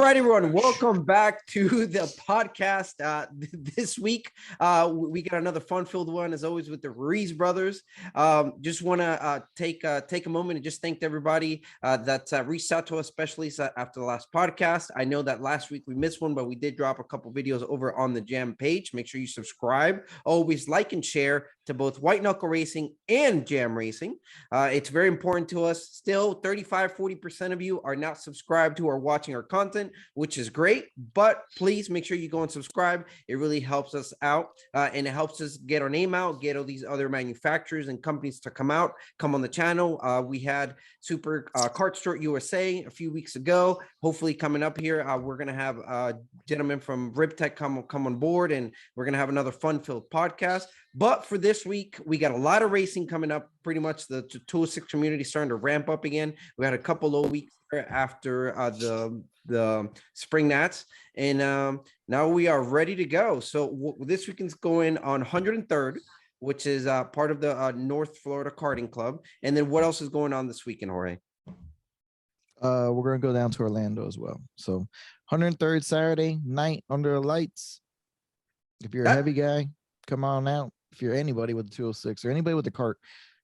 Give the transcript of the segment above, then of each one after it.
right, everyone. Welcome back to the podcast. This week, we got another fun-filled one, as always, with the Ruiz brothers. Just want to take a moment and just thank everybody that reached out to us, especially after the last podcast. I know that last week we missed one, but we did drop a couple videos over on the Jam page. Make sure you subscribe. Always like and share to both White Knuckle Racing and Jam Racing. It's very important to us. Still, 35-40% of you are not subscribed to or watching our content, which is great, but please make sure you go and subscribe. It really helps us out, and it helps us get our name out, get all these other manufacturers and companies to come on the channel. We had Super Kart Store USA a few weeks ago. Hopefully coming up here, we're going to have a gentleman from RibTech come on board, and we're going to have another fun-filled podcast. But for this week, we got a lot of racing coming up. Pretty much the 206 community starting to ramp up again. We had a couple low weeks after the spring nats, and now we are ready to go. So this weekend's going on 103rd, which is part of the North Florida Karting Club. And then what else is going on this weekend, Jorge? We're gonna go down to Orlando as well. So 103rd Saturday night under the lights. If you're a heavy guy, come on out. If you're anybody with the 206 or anybody with the cart,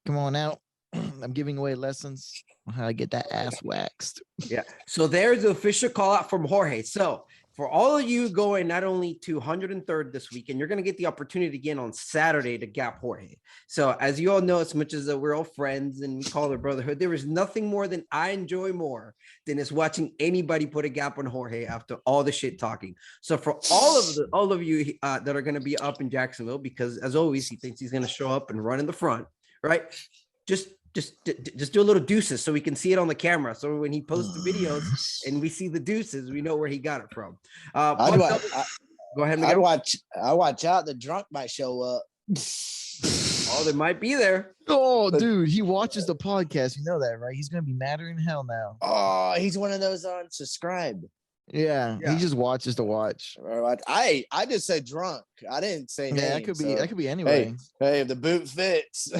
come on out. I'm giving away lessons on how to get that ass waxed. Yeah. So there's the official call out from Jorge. So for all of you going not only to 103rd this weekend, you're going to get the opportunity again on Saturday to gap Jorge. So as you all know, as much as we're all friends and we call it brotherhood, there is nothing more than I enjoy more than is watching anybody put a gap on Jorge after all the shit talking. So for all of you that are going to be up in Jacksonville, because as always, he thinks he's going to show up and run in the front, right? Just do a little deuces so we can see it on the camera. So when he posts the videos and we see the deuces, we know where he got it from. Go ahead, Miguel. I watch out. The drunk might show up. Oh, they might be there. Oh, dude, he watches the podcast. You know that, right? He's gonna be madder than hell now. Oh, he's one of those unsubscribed. Yeah, he just watches to watch. I just said drunk. I didn't say name. Yeah, that could be anyway. Hey, if the boot fits.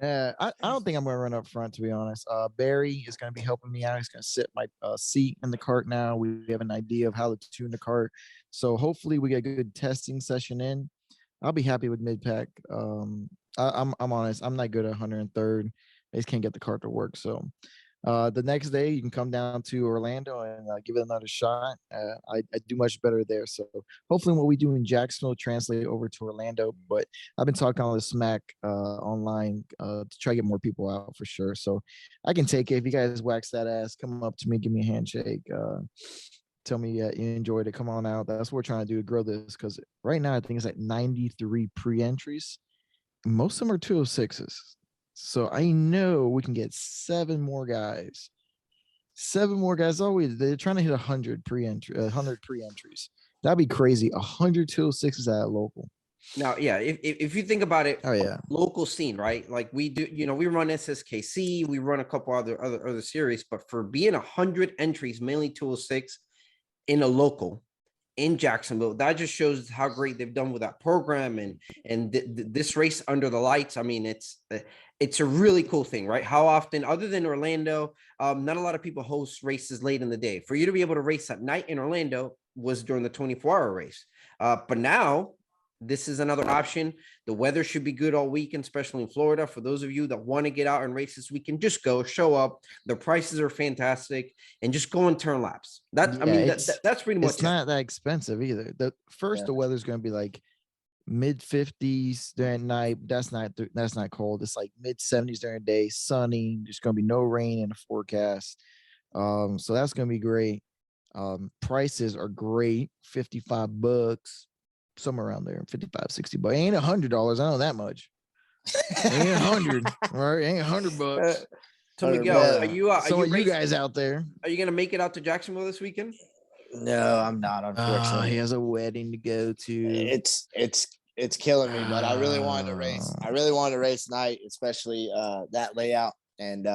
I don't think I'm going to run up front, to be honest. Barry is going to be helping me out. He's going to sit my seat in the cart now. We have an idea of how to tune the cart. So hopefully we get a good testing session in. I'll be happy with mid-pack. I'm honest. I'm not good at 103rd. I just can't get the cart to work. So the next day you can come down to Orlando and give it another shot. I do much better there. So hopefully what we do in Jacksonville translate over to Orlando, but I've been talking all the smack online to try to get more people out for sure. So I can take it. If you guys wax that ass, come up to me, give me a handshake, tell me you enjoyed it, come on out. That's what we're trying to do to grow this, because right now I think it's like 93 pre-entries. Most of them are 206s. So I know we can get 7 more guys. 7 more guys. Always they're trying to hit 100 pre-entries. That'd be crazy. 100 206s at local. Now, yeah, if you think about it, oh yeah, local scene, right? Like we do, we run SSKC, we run a couple other series, but for being 100 entries, mainly 206 in a local in Jacksonville, that just shows how great they've done with that program and this race under the lights. I mean, it's a really cool thing, right? How often, other than Orlando, not a lot of people host races late in the day. For you to be able to race at night in Orlando was during the 24-hour race. But now this is another option. The weather should be good all weekend, especially in Florida. For those of you that want to get out and race this weekend, just go, show up. The prices are fantastic, and just go and turn laps. That's pretty much. It's not that expensive either. The weather's going to be like mid 50s during night. That's not cold. It's like mid 70s during the day, sunny. There's going to be no rain in the forecast. So that's going to be great. Prices are great. $55. Somewhere around there, 55, 60 bucks. Ain't $100. I know that much. Ain't 100, right? Ain't $100. So Miguel, are you guys out there? Are you gonna make it out to Jacksonville this weekend? No, I'm not. Unfortunately, he has a wedding to go to. It's killing me, but I really wanted to race. I really wanted to race tonight, especially that layout. And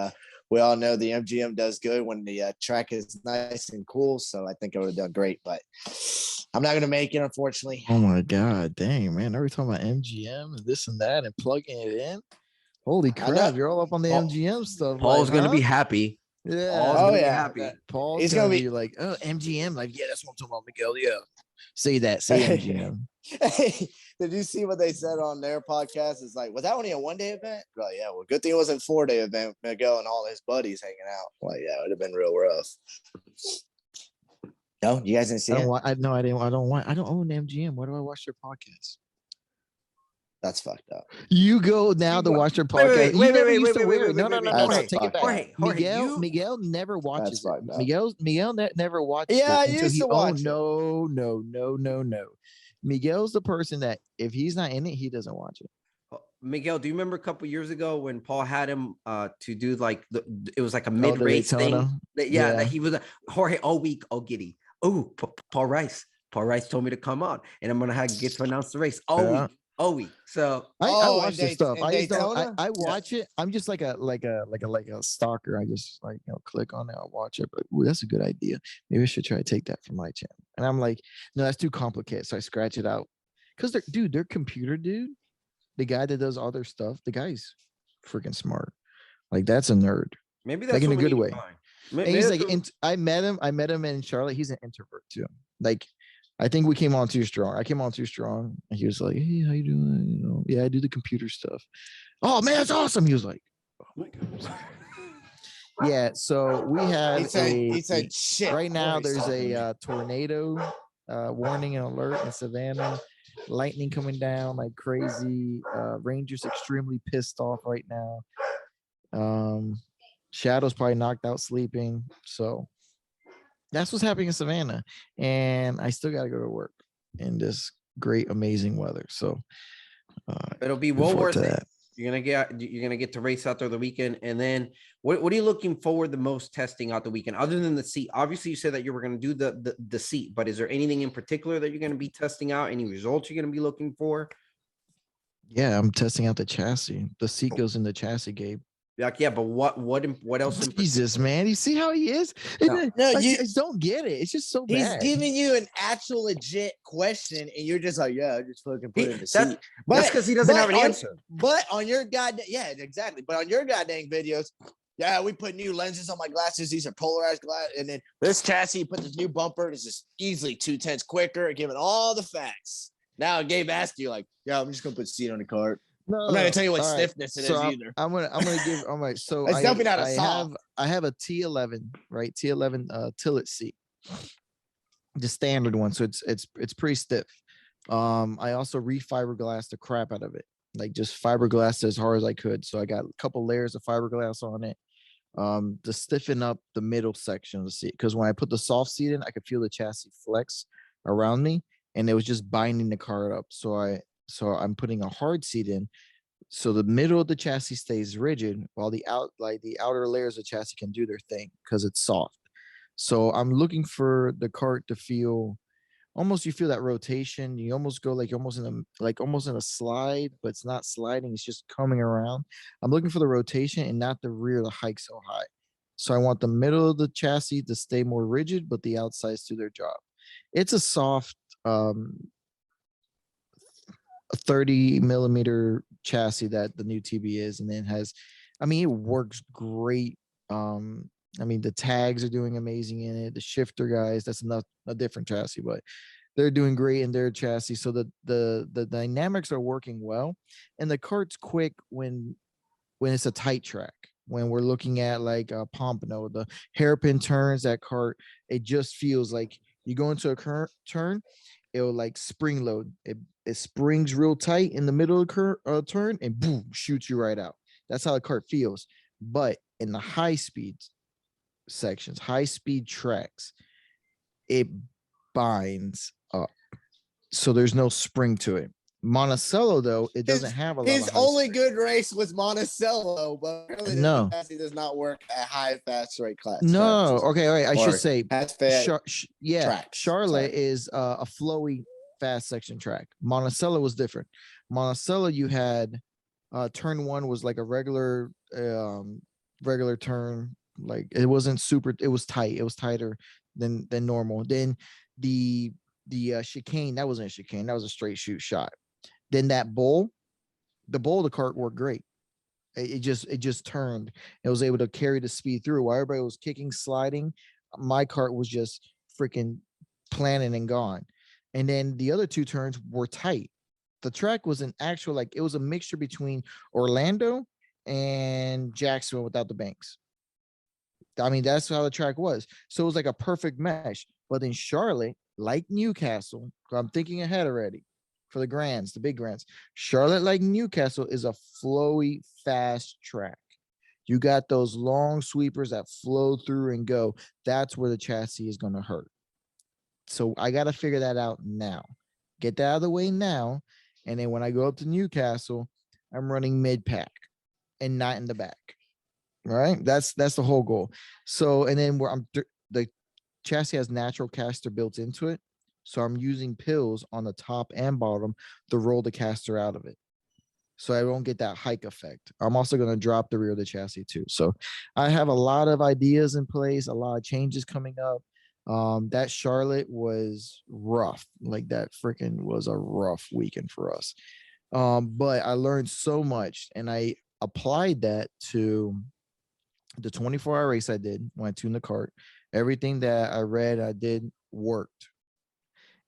we all know the MGM does good when the track is nice and cool. So I think I would have done great, but I'm not going to make it, unfortunately. Oh my God. Dang, man. Are we talking about MGM and this and that and plugging it in? Holy crap. You're all up on the MGM stuff. Paul's going to be happy. Paul's Yeah. gonna be yeah. happy. Paul's He's gonna gonna be be- like, oh, MGM. Like, yeah, that's what I'm talking about, Miguel. Yeah. Say that. Say MGM. Hey, did you see what they said on their podcast? It's like, was that only a 1-day event? Like, yeah, well, good thing it wasn't 4-day event. Miguel and all his buddies hanging out. Like, yeah, it would have been real rough. No, you guys didn't see I don't it? want. I no, I didn't. I don't own MGM. Why do I watch their podcast? That's fucked up. You go now to watch their Wait, podcast. wait, You wait, never wait, used wait, to wait, wear wait, it. No, wait, no, wait, no, wait. no, That's no. Take it fucked back. up. Jorge, Miguel never watches fucked it. up. Miguel never watched Yeah, I it until used he to watch it. no. Miguel's the person that if he's not in it, he doesn't watch it. Miguel, do you remember a couple years ago when Paul had him to do like it was like a the mid-race Daytona? thing? That he was Jorge all week, oh giddy. Oh, Paul Rice. Paul Rice told me to come on, and I'm gonna get to announce the race all week. So I watch this stuff. in I just don't. Daytona? I watch it. I'm just like a stalker. I just like click on it. I'll watch it. But ooh, that's a good idea. Maybe I should try to take that for my channel. And I'm like, no, that's too complicated. So I scratch it out. Cause their computer dude, the guy that does all their stuff, the guy's freaking smart. Like that's a nerd. maybe that's Like in a what we good need way. to find. And he's like, I met him in Charlotte. He's an introvert too. Like, I think we came on too strong. I came on too strong. And he was like, hey, how you doing? You know, yeah, I do the computer stuff. Oh man, that's awesome. He was like, oh my God. Yeah, so we had He said shit. right now before he there's started. a tornado warning and alert in Savannah. Lightning coming down like crazy. Rangers extremely pissed off right now. Shadow's probably knocked out sleeping. So that's what's happening in Savannah. And I still got to go to work in this great, amazing weather. So it'll be well worth it. You're gonna get to race out there the weekend, and then what are you looking forward the most testing out the weekend, other than the seat? Obviously, you said that you were going to do the seat, but is there anything in particular that you're going to be testing out? Any results you're going to be looking for? Yeah, I'm testing out the chassis. The seat goes in the chassis, Gabe. Like, yeah, but what else? Jesus, man, you see how he is? No, I just don't get it. It's just so He's bad. giving you an actual legit question, and you're just like, yeah, I just fucking put it in the seat. That's because he doesn't have an answer. But on your goddamn, yeah, exactly. But on your goddamn videos, yeah, we put new lenses on my glasses. These are polarized glasses. And then this chassis, put this new bumper. It's just easily 2/10 quicker, giving all the facts. Now Gabe asked you, like, yeah, I'm just gonna put seat on the cart. No, I'm not gonna tell you what all stiffness it is either. I'm gonna give. I'm like, so It's definitely not a soft. I have a T11, right? T11 tillet seat, the standard one. So it's pretty stiff. I also refiberglassed the crap out of it, like just fiberglass as hard as I could. So I got a couple layers of fiberglass on it, to stiffen up the middle section of the seat. Because when I put the soft seat in, I could feel the chassis flex around me, and it was just binding the car up. So I'm putting a hard seat in, so the middle of the chassis stays rigid, while the outer layers of chassis can do their thing because it's soft. So I'm looking for the cart to feel almost, you feel that rotation. You almost go almost in a slide, but it's not sliding. It's just coming around. I'm looking for the rotation and not the rear to hike so high. So I want the middle of the chassis to stay more rigid, but the outsides do their job. It's a soft, 30 millimeter chassis that the new TB is, and then it works great. The tags are doing amazing in it. The shifter guys, that's a different chassis, but they're doing great in their chassis. So the dynamics are working well, and the cart's quick when it's a tight track. When we're looking at like Pompano, the hairpin turns, that cart, it just feels like you go into a turn, it'll like spring load. It springs real tight in the middle of the turn and boom, shoots you right out. That's how the cart feels. But in the high speed sections, high speed tracks, it binds up. So there's no spring to it. Monticello, though, it doesn't have a lot. His only good race was Monticello, but apparently no, he does not work at high fast rate class. No, okay, all right. I should say, tracks. Charlotte is a flowy fast section track. Monticello was different. Monticello, you had turn one was like a regular turn. Like it wasn't super. It was tight. It was tighter than normal. Then the chicane, that wasn't a chicane. That was a straight shoot shot. Then that bowl, the cart worked great. It just turned. It was able to carry the speed through. While everybody was kicking, sliding, my cart was just freaking planning and gone. And then the other two turns were tight. The track was an actual, like, it was a mixture between Orlando and Jacksonville without the banks. I mean, that's how the track was. So it was like a perfect mesh. But in Charlotte, like Newcastle, I'm thinking ahead already for the grands, the big grands. Charlotte, like Newcastle, is a flowy, fast track. You got those long sweepers that flow through and go. That's where the chassis is going to hurt. So I got to figure that out now. Get that out of the way now. And then when I go up to Newcastle, I'm running mid pack and not in the back. All right. That's the whole goal. So, and then the chassis has natural caster built into it. So I'm using pills on the top and bottom to roll the caster out of it. So I don't get that hike effect. I'm also going to drop the rear of the chassis too. So I have a lot of ideas in place, a lot of changes coming up. That Charlotte was rough. Like, that freaking was a rough weekend for us. But I learned so much, and I applied that to the 24-hour race I did when I tuned the kart. Everything that I read, I did worked.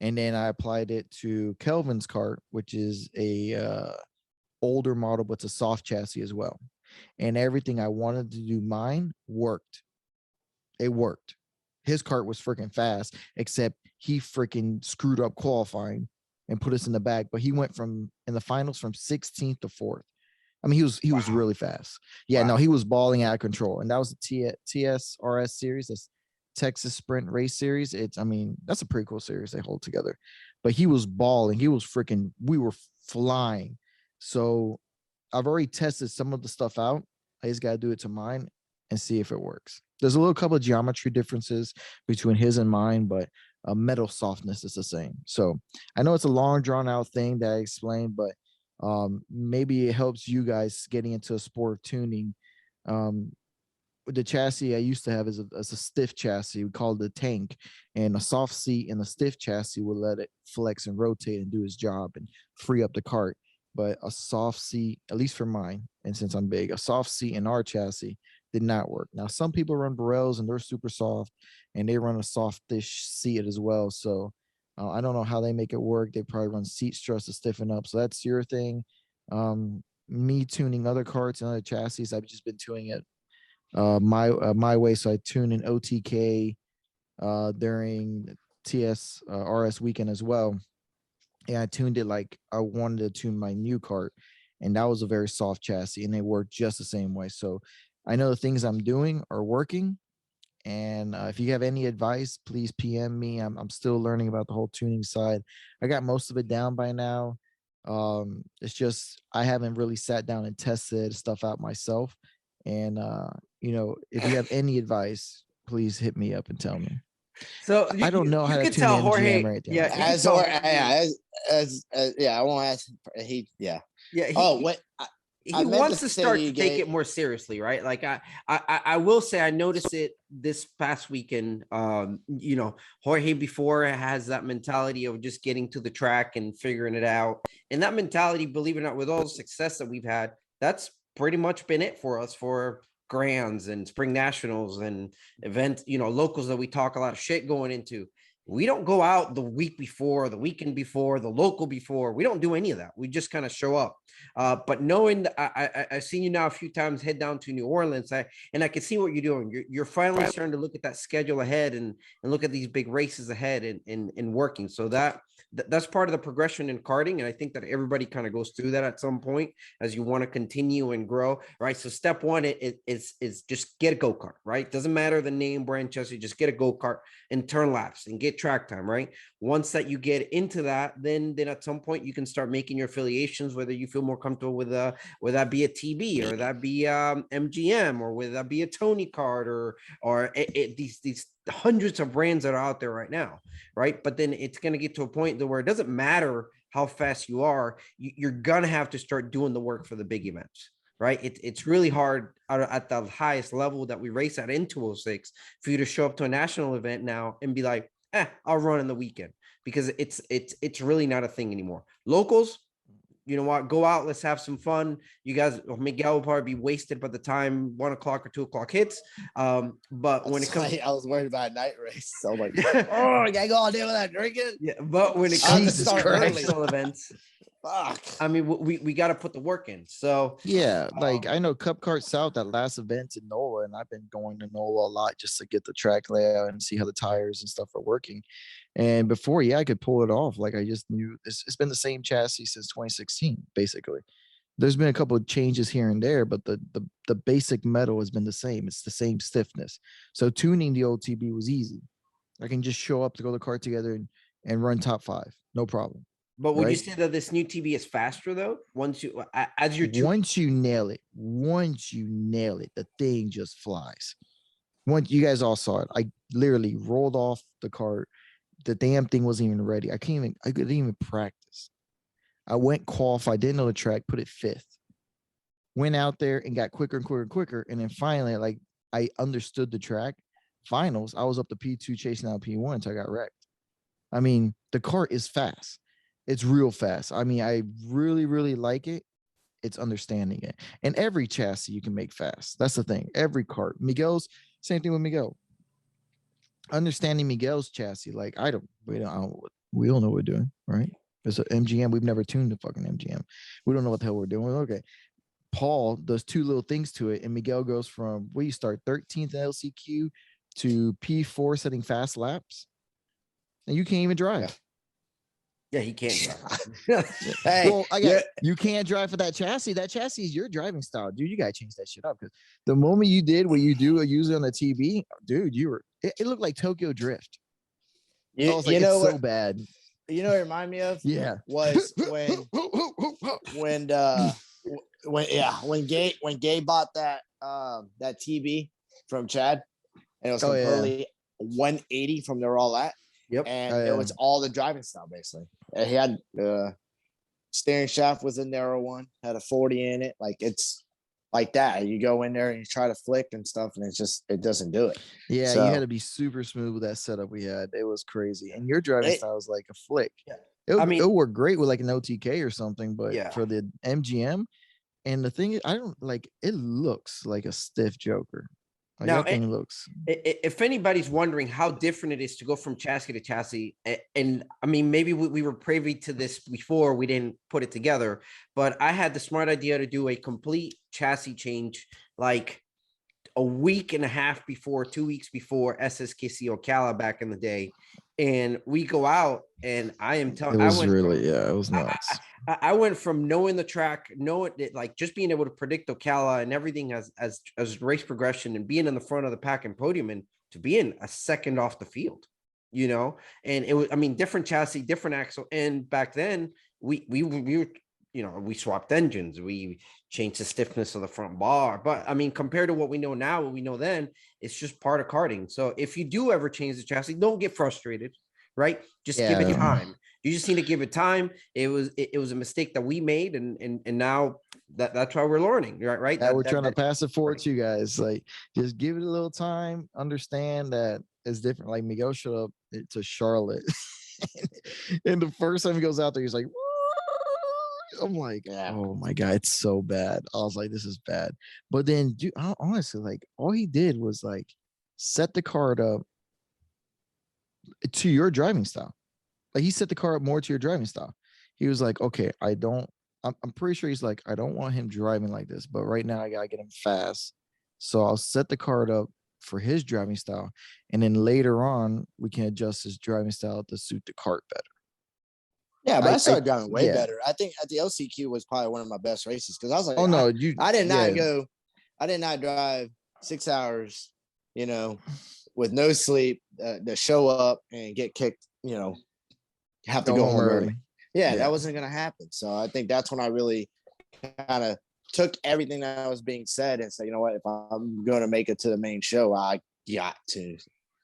And then I applied it to Kelvin's kart, which is a older model, but it's a soft chassis as well. And everything I wanted to do mine worked. It worked. His kart was freaking fast, except he freaking screwed up qualifying and put us in the back. But he went from in the finals from 16th to 4th. I mean, he was really fast. Yeah, no, he was balling out of control. And that was the TSRS series, this Texas Sprint Race Series. I mean, that's a pretty cool series they hold together. But he was balling. He was freaking, we were flying. So I've already tested some of the stuff out. I just got to do it to mine and see if it works. There's a little couple of geometry differences between his and mine, but metal softness is the same. So I know it's a long drawn out thing that I explained, but maybe it helps you guys getting into a sport of tuning. The chassis I used to have is a stiff chassis. We call it the tank, and a soft seat and a stiff chassis will let it flex and rotate and do its job and free up the kart. But a soft seat, at least for mine, and since I'm big, a soft seat in our chassis did not work. Now, some people run Burrells and they're super soft, and they run a softish seat as well. So I don't know how they make it work. They probably run seat struts to stiffen up. So that's your thing. Me tuning other karts and other chassis, I've just been tuning it my way. So I tune in OTK during TS RS weekend as well. And I tuned it like I wanted to tune my new kart, and that was a very soft chassis, and they work just the same way. So I know the things I'm doing are working. And if you have any advice, please PM me. I'm still learning about the whole tuning side. I got most of it down by now. It's just I haven't really sat down and tested stuff out myself. And if you have any advice, please hit me up and tell me. So I don't know how to could tune tell the Jorge. MGM or anything. Yeah, like that. you could tell. I won't ask. Yeah. He I meant wants to to say start to to you, take Gabe- it more seriously, right? Like I will say I noticed it this past weekend. Jorge before has that mentality of just getting to the track and figuring it out. And that mentality, believe it or not, with all the success that we've had, that's pretty much been it for us for grands and spring nationals and events, locals that we talk a lot of shit going into. We don't go out the week before, the weekend before, the local before. We don't do any of that. We just kind of show up. But knowing that I've seen you now a few times head down to New Orleans, I can see what you're doing. You're finally starting to look at that schedule ahead and look at these big races ahead and working. So that's part of the progression in karting. And I think that everybody kind of goes through that at some point as you want to continue and grow, right? So step one is just get a go-kart, right? Doesn't matter the name, brand, chassis, just get a go-kart and turn laps and get track time, right? Once that you get into that, then at some point you can start making your affiliations, whether you feel more comfortable with whether that be a TB or that be MGM or whether that be a Tony Kart or these hundreds of brands that are out there right now, right? But then it's going to get to a point where it doesn't matter how fast you are, you're going to have to start doing the work for the big events, right? It's really hard at the highest level that we race at in 206 for you to show up to a national event now and be like, I'll run in the weekend, because it's really not a thing anymore. Locals, you know what, go out, let's have some fun. You guys, Miguel will probably be wasted by the time 1 o'clock or 2 o'clock hits. But when it comes, I was worried about a night race. So I'm like, oh, I gotta go all day without drinking. yeah, but when it I have comes to to start early. professional events, Fuck. I mean, we got to put the work in. So Yeah, like I know Cup Kart South, that last event in NOLA, and I've been going to NOLA a lot just to get the track layout and see how the tires and stuff are working. And before, yeah, I could pull it off. Like I just knew it's been the same chassis since 2016, basically. There's been a couple of changes here and there, but the basic metal has been the same. It's the same stiffness. So tuning the old TB was easy. I can just show up to go to kart together and run top 5, no problem. but would you Right? say that this new TB is faster though? Once you as you're Once you nail it, the thing just flies. Once you guys all saw it, I literally rolled off the cart. The damn thing wasn't even ready. I couldn't even practice. I went qualified, didn't know the track, put it 5th. Went out there and got quicker and quicker and quicker. And then finally, like I understood the track. Finals, I was up to P2 chasing out P1 until I got wrecked. I mean, the cart is fast. It's real fast. I mean, I really, really like it. It's understanding it. And every chassis you can make fast. That's the thing. Every cart. Miguel's, same thing with Miguel. Understanding Miguel's chassis, like we don't know what we're doing, right? It's an MGM. We've never tuned the fucking MGM. We don't know what the hell we're doing. Okay. Paul does 2 little things to it, and Miguel goes from you start 13th in LCQ to P4 setting fast laps, and you can't even drive. yeah, he can't. Hey, Well, you can't drive for that chassis. That chassis is your driving style, dude. You gotta change that shit up because the moment you did what you do a user on the TB, dude, it looked like Tokyo Drift. I was like, it's so bad. You know what it reminded me of? Yeah. Was when Gabe bought that TB from Chad, and it was completely 180 from where all at. Yep. And it was all the driving style basically. And he had steering shaft was a narrow one, had a 40 in it. Like it's like that. You go in there and you try to flick and stuff, and it doesn't do it. Yeah, So, you had to be super smooth with that setup we had. It was crazy. And your driving style was like a flick. Yeah. It would work great with like an OTK or something, but for the MGM, and the thing is, I don't like it looks like a stiff Joker. Like now, that thing looks. If anybody's wondering how different it is to go from chassis to chassis, and I mean, maybe we were privy to this before, we didn't put it together, but I had the smart idea to do a complete chassis change like a week and a half before, 2 weeks before SSKC Ocala back in the day. And we go out, and I am telling, it was nuts. I went from knowing the track, knowing it, like just being able to predict Ocala and everything as race progression and being in the front of the pack and podium, and to being a second off the field, you know. And it was, I mean, different chassis, different axle. And back then we were, you know, we swapped engines, we changed the stiffness of the front bar. But I mean, compared to what we know now, what we know then, it's just part of karting. So if you do ever change the chassis, don't get frustrated, right? Just give it time. You just need to give it time. It was a mistake that we made, and now that's why we're learning, right? We're trying to pass it forward to you guys. Like, just give it a little time. Understand that it's different. Like Miguel showed up to Charlotte, and the first time he goes out there, he's like, I'm like, oh my God, it's so bad. I was like, this is bad. But then, dude, honestly, like, all he did was like set the card up to your driving style. Like, he set the car up more to your driving style. He was like, okay, I'm pretty sure he's like, I don't want him driving like this, but right now I gotta get him fast. So I'll set the card up for his driving style. And then later on, we can adjust his driving style to suit the cart better. Yeah, but I started driving way better. I think at the LCQ was probably one of my best races because I was like, I did not drive 6 hours, you know, with no sleep to show up and get kicked, you know, have to go home early. Yeah, that wasn't going to happen. So I think that's when I really kind of took everything that was being said and said, you know what, if I'm going to make it to the main show, I got to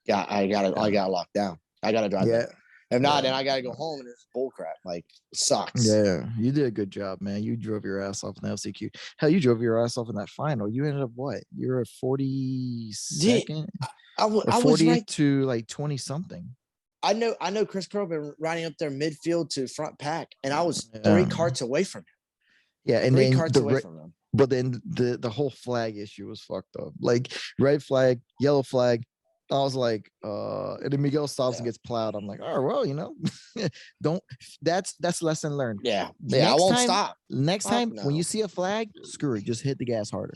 lock down. I got to drive better. If not, then I got to go home and it's bullcrap. Like, it sucks. Yeah, you did a good job, man. You drove your ass off in the LCQ. Hell, you drove your ass off in that final. You ended up what? You were at 42nd? I was right to like 20 something. I know Chris Curl been riding up there midfield to front pack, and I was 3 carts away from him. Yeah, and 3 then carts away from them. but then the whole flag issue was fucked up. Like red flag, yellow flag. I was like, and then Miguel stops and gets plowed. I'm like, oh well, don't. That's lesson learned. Yeah, I won't stop. Next time when you see a flag, screw it, just hit the gas harder.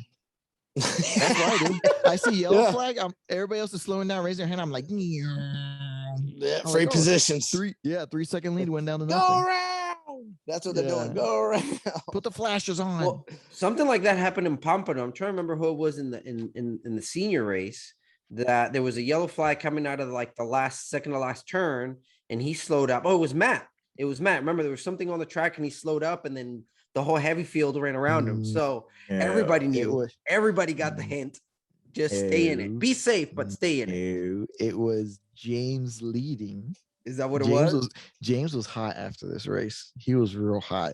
That's what I do. I see yellow flag. Everybody else is slowing down, raising their hand. I'm like, free positions. 3-second lead went down to nothing. Go around. That's what they're doing. Go around. Put the flashers on. Well, something like that happened in Pompano. I'm trying to remember who it was in the senior race, that there was a yellow flag coming out of like the second to last turn, and he slowed up. Oh, it was Matt. Remember, there was something on the track and he slowed up, and then the whole heavy field ran around him. So everybody knew. Everybody got the hint. Just stay in it. Be safe, but stay in it. It was James leading. Is that what it was? James was hot after this race. He was real hot.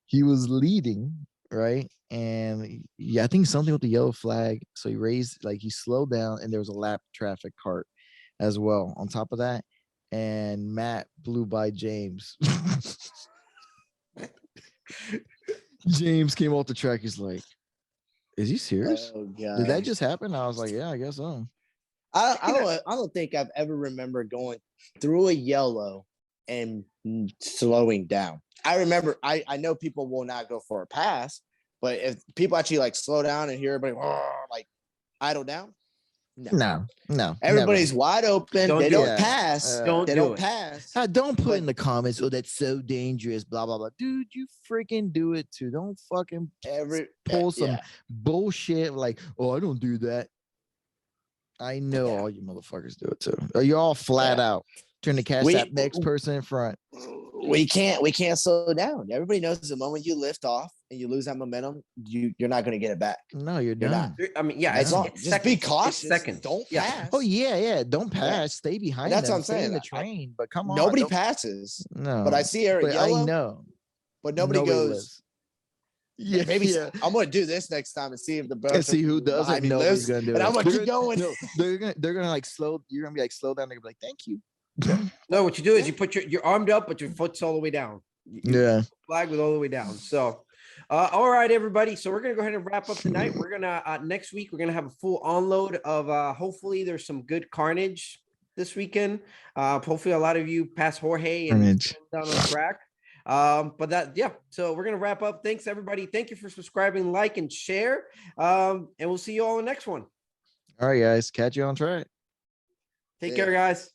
He was leading, right? And I think something with the yellow flag. So he slowed down, and there was a lap traffic cart as well on top of that. And Matt blew by James. James came off the track. He's like, is he serious? Oh, God. Did that just happen? I was like, yeah, I guess so. I don't think I've ever remembered going through a yellow and slowing down. I remember, I know people will not go for a pass, but if people actually like slow down and hear everybody like idle down, no. Everybody's never. wide open. They don't pass. They don't pass. Don't put in the comments, oh, that's so dangerous, blah, blah, blah. Dude, you freaking do it too. Don't fucking pull some bullshit like, oh, I don't do that. I know all you motherfuckers do it too. Or you're all flat out. Trying to catch that next person in front. We can't slow down. Everybody knows the moment you lift off and you lose that momentum, you're not going to get it back. No, you're done. I mean, just be cautious. Seconds. Don't pass. Oh yeah. Don't pass. Yeah. Stay behind. That's them. what I'm saying. Stay in the train, but come on. Nobody passes. No, but I see Eric yellow. I know, but nobody goes. Lives. Yeah, maybe I'm going to do this next time and see if the person see who does it. Nobody's going to do it. And I'm going to keep going. No, they're going to like slow. You're going to be like slow down. They're going to be like, thank you. No, what you do is you put your armed up, but your foot's all the way down. Flag with all the way down. So, all right, everybody. So we're gonna go ahead and wrap up tonight. We're gonna next week we're gonna have a full onload of hopefully there's some good carnage this weekend. Hopefully a lot of you pass Jorge and down on the track. So we're gonna wrap up. Thanks everybody. Thank you for subscribing, like, and share. And we'll see you all in the next one. All right, guys. Catch you on track. Take care, guys.